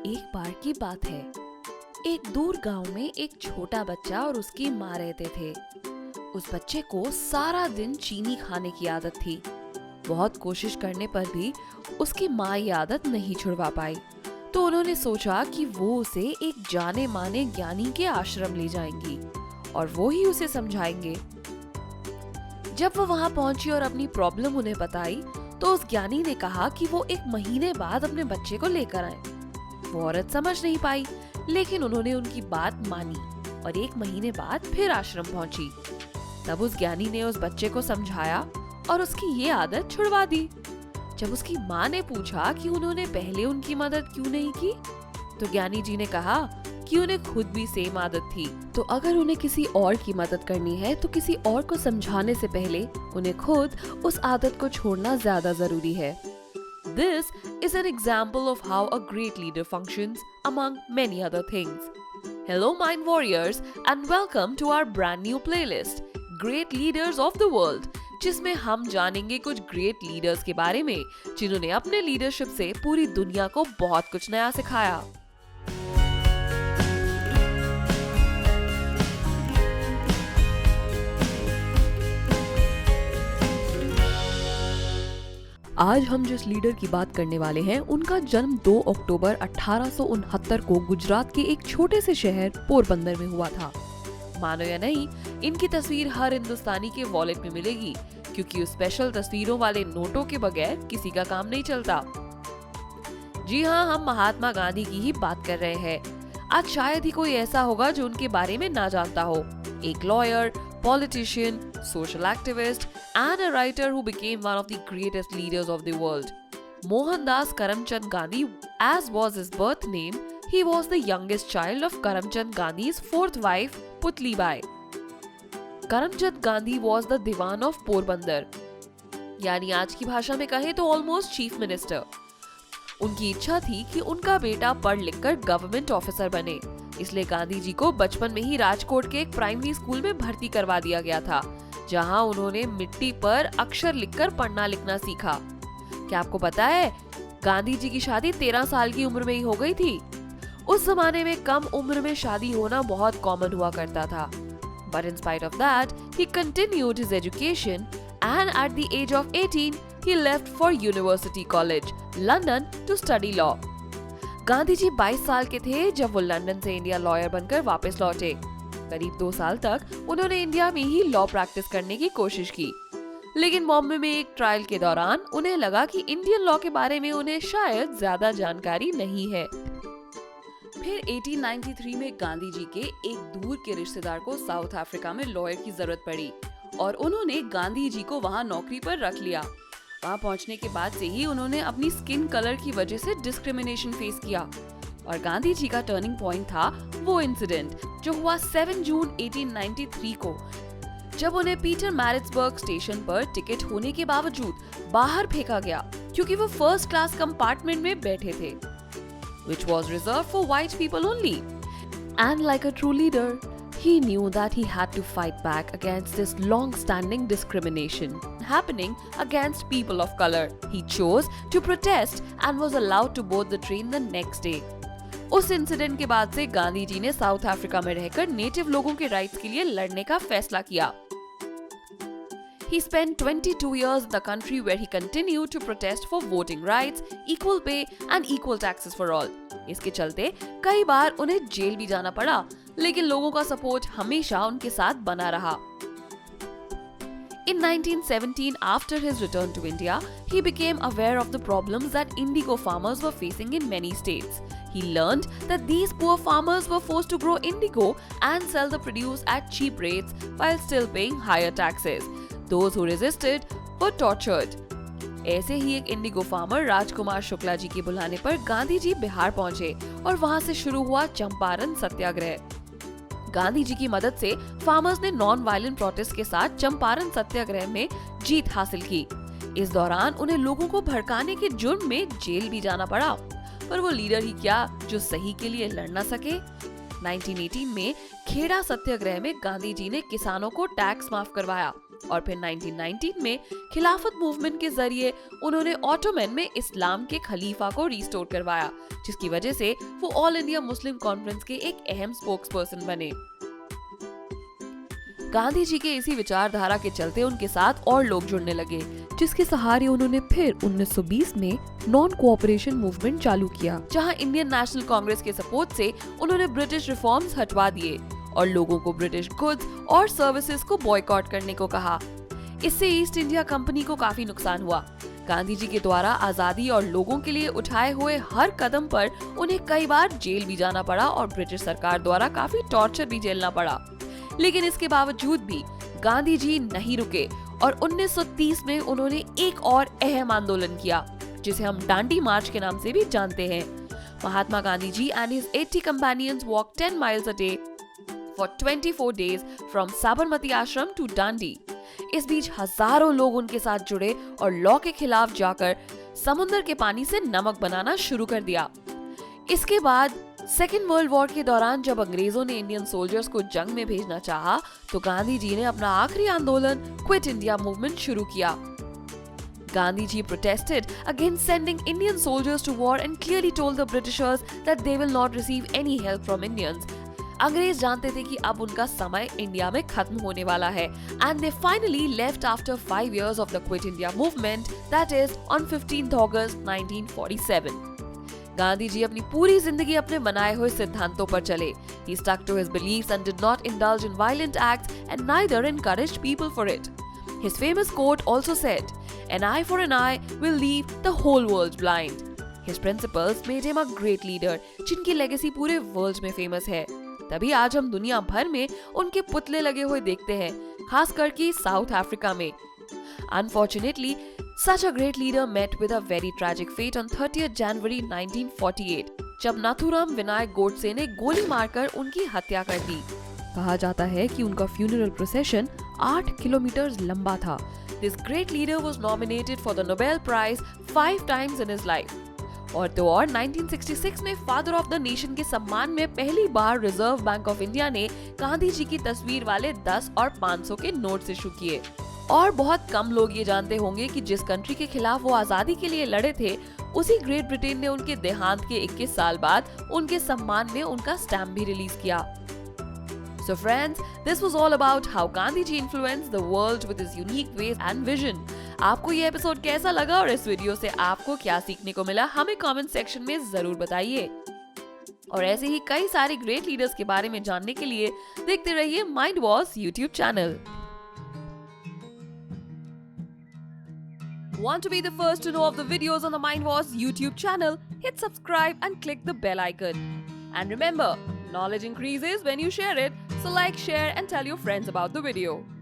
एक बार की बात है, एक दूर गांव में एक छोटा बच्चा और उसकी माँ रहते थे। उस बच्चे को सारा दिन चीनी खाने की आदत थी। बहुत कोशिश करने पर भी उसकी माँ ये आदत नहीं छुड़वा पाई। तो उन्होंने सोचा कि वो उसे एक जाने माने ज्ञानी के आश्रम ले जाएंगी और वो ही उसे समझाएंगे। जब वो वहाँ पहुंची और अपनी प्रॉब्लम उन्हें बताई, तो उस ज्ञानी ने कहा कि वो 1 महीने बाद अपने बच्चे को लेकर आए। वो औरत समझ नहीं पाई, लेकिन उन्होंने उनकी बात मानी और 1 महीने बाद फिर आश्रम पहुंची। तब उस ज्ञानी ने उस बच्चे को समझाया और उसकी ये आदत छुड़वा दी। जब उसकी माँ ने पूछा कि उन्होंने पहले उनकी मदद क्यों नहीं की, तो ज्ञानी जी ने कहा कि उन्हें खुद भी सेम आदत थी। तो अगर उन्हें किसी और की मदद करनी है तो किसी और को समझाने से पहले उन्हें खुद उस आदत को छोड़ना ज्यादा जरूरी है। This is an example of how a great leader functions among many other things. Hello Mind Warriors and welcome to our brand new playlist, Great Leaders of the World, जिसमें हम जानेंगे कुछ ग्रेट लीडर्स के बारे में जिन्होंने अपने leadership से पूरी दुनिया को बहुत कुछ नया सिखाया। आज हम जिस लीडर की बात करने वाले हैं, उनका जन्म 2 अक्टूबर 1869 को गुजरात के एक छोटे से शहर पोरबंदर में हुआ था। मानो या नहीं, इनकी तस्वीर हर हिंदुस्तानी के वॉलेट में मिलेगी, क्योंकि उस स्पेशल तस्वीरों वाले नोटों के बगैर किसी का काम नहीं चलता। जी हाँ, हम महात्मा गांधी की ही बात कर रहे हैं। आज शायद ही कोई ऐसा होगा जो उनके बारे में ना जानता हो। एक lawyer, politician, social activist, and a writer who became one of the greatest leaders of the world. Mohandas Karamchand Gandhi, as was his birth name, he was the youngest child of Karamchand Gandhi's 4th wife, Putli Bai. Karamchand Gandhi was the Diwan of Porbandar, यानी आज की भाषा में कहें तो almost chief minister. उनकी इच्छा थी कि उनका बेटा पढ़ लिखकर गवर्नमेंट ऑफिसर बने, इसलिए गांधी जी को बचपन में ही राजकोट के एक प्राइमरी स्कूल में भर्ती करवा दिया गया था, जहां उन्होंने मिट्टी पर अक्षर लिखकर पढ़ना लिखना सीखा। क्या आपको पता है, गांधी जी की शादी 13 साल की उम्र में ही हो गई थी। उस जमाने में कम उम्र में शादी होना बहुत कॉमन हुआ करता था। But in spite of that, he continued his education and at the age of 18, he left for University College, London to study law. Gandhi ji 22 साल के थे जब वो लंदन से इंडिया लॉयर बनकर वापस लौटे। करीब 2 साल तक उन्होंने इंडिया में ही लॉ प्रैक्टिस करने की कोशिश की, लेकिन बॉम्बे में एक ट्रायल के दौरान उन्हें लगा कि इंडियन लॉ के बारे में उन्हें शायद ज्यादा जानकारी नहीं है। फिर 1893 में गांधी जी के एक दूर के रिश्तेदार को साउथ अफ्रीका में लॉयर की जरूरत पड़ी और उन्होंने गांधी जी को वहाँ नौकरी पर रख लिया। वहाँ पहुँचने के बाद से ही उन्होंने अपनी स्किन कलर की वजह से डिस्क्रिमिनेशन फेस किया और गांधी जी का टर्निंग पॉइंट था वो इंसिडेंट जो हुआ 7 जून 1893 को, जब उन्हें पीटर मैरिट्सबर्ग स्टेशन पर टिकट होने के बावजूद बाहर फेंका गया क्योंकि वो फर्स्ट क्लास कंपार्टमेंट में बैठे थे, which was reserved for white people only. And like a true leader, he knew that he had to fight back against this long-standing discrimination happening against people of color. He chose to protest and was allowed to board the train the next day. उस incident के बाद से गांधी जी ने south Africa में रहकर native लोगों के rights के लिए लड़ने का फैसला किया। He spent 22 years in the country where he continued to protest for voting rights, equal pay and equal taxes for all. इसके चलते कई बार उन्हें जेल भी जाना पड़ा, लेकिन लोगों का सपोर्ट हमेशा उनके साथ बना रहा। In 1917, after his return to India, he became aware of the problems that indigo farmers were facing in many states. He learned that these poor farmers were forced to grow indigo and sell the produce at cheap rates while still paying higher taxes. Those who resisted were tortured. ऐसे ही एक Indigo farmer Rajkumar Shukla ji के बुलाने पर गांधी जी बिहार पहुंचे और वहां से शुरू हुआ चंपारण सत्याग्रह। गांधी जी की मदद से फार्मर्स ने नॉन वायलेंट प्रोटेस्ट के साथ चंपारण सत्याग्रह में जीत हासिल की। इस दौरान उन्हें लोगों को भड़काने के जुर्म में जेल भी जाना पड़ा, पर वो लीडर ही क्या जो सही के लिए लड़ न सके। 1918 में खेड़ा सत्याग्रह में गांधी जी ने किसानों को टैक्स माफ करवाया और फिर 1919 में खिलाफत मूवमेंट के जरिए उन्होंने ऑटोमन में इस्लाम के खलीफा को रिस्टोर करवाया, जिसकी वजह से वो ऑल इंडिया मुस्लिम कॉन्फ्रेंस के एक अहम स्पोक्सपर्सन बने। गांधी जी के इसी विचारधारा के चलते उनके साथ और लोग जुड़ने लगे, जिसके सहारे उन्होंने फिर 1920 में नॉन कोऑपरेशन मूवमेंट चालू किया, जहां इंडियन नेशनल कांग्रेस के सपोर्ट से उन्होंने ब्रिटिश रिफॉर्म्स हटवा दिए और लोगों को ब्रिटिश गुड्स और सर्विसेज को बॉयकॉट करने को कहा। इससे ईस्ट इंडिया कंपनी को काफी नुकसान हुआ। गांधी जी के द्वारा आजादी और लोगों के लिए उठाए हुए हर कदम पर उन्हें कई बार जेल भी जाना पड़ा और ब्रिटिश सरकार द्वारा काफी टॉर्चर भी झेलना पड़ा। लेकिन इसके बावजूद भी गांधी जी नहीं रुके और 1930 में उन्होंने एक और अहम आंदोलन किया, जिसे हम डांडी मार्च के नाम से भी जानते हैं। Mahatma Gandhi ji and his 80 companions walked 10 miles a day for 24 days from Sabarmati आश्रम to डांडी। इस बीच हजारों लोग उनके साथ जुड़े और लॉ के खिलाफ जाकर समुद्र के पानी से नमक बनाना शुरू कर दिया। इसके बाद सेकेंड वर्ल्ड वॉर के दौरान जब अंग्रेजों ने इंडियन सोल्जर्स को जंग में भेजना चाहा, तो गांधी जी ने अपना आखिरी आंदोलन क्विट इंडिया मूवमेंट शुरू किया। Gandhi ji protested against sending Indian soldiers to war and clearly told the Britishers that they will not receive any help from Indians। अंग्रेज जानते थे कि अब उनका समय इंडिया में खत्म होने वाला है, and they finally left after 5 years of the Quit India movement, that is on 15th August 1947। Gandhi ji अपनी पूरी जिंदगी अपने बनाए हुए सिद्धांतों पर चले। He stuck to his beliefs and did not indulge in violent acts and neither encouraged people for it। His famous quote also said, "An eye for an eye will leave the whole world blind।" His principles made him a great leader, जिनकी legacy पूरे world में famous है। तभी आज हम दुनिया भर में उनके पुतले लगे हुए देखते हैं, खासकर कि साउथ अफ्रीका में। Unfortunately, such a great leader met with a very tragic fate on 30th January 1948, जब नाथुराम विनायक गोडसे ने गोली मारकर उनकी हत्या कर दी। कहा जाता है कि उनका फ्यूनरल प्रोसेशन 8 किलोमीटर लंबा था। This great leader was nominated for the Nobel Prize 5 times in his life। और तो और 1966 में फादर ऑफ द नेशन के सम्मान में पहली बार रिजर्व बैंक ऑफ इंडिया ने गांधी जी की तस्वीर वाले 10 और 500 के नोट्स इशू किए। और बहुत कम लोग ये जानते होंगे कि जिस कंट्री के खिलाफ वो आजादी के लिए लड़े थे, उसी ग्रेट ब्रिटेन ने उनके देहांत के 21 साल बाद उनके सम्मान में उनका स्टैम्प भी रिलीज किया। So friends, this was all about how Gandhi ji influenced the world with his unique ways and vision। आपको ये एपिसोड कैसा लगा और इस वीडियो से आपको क्या सीखने को मिला, हमें कमेंट सेक्शन में जरूर बताइए। और ऐसे ही कई सारे ग्रेट लीडर्स के बारे में जानने के लिए देखते रहिए mind wash YouTube channel. Want to be the first to know of the videos on the Mind Wars YouTube channel? Hit subscribe and click the bell icon. And remember, knowledge increases when you share it, so like, share and tell your friends about the video.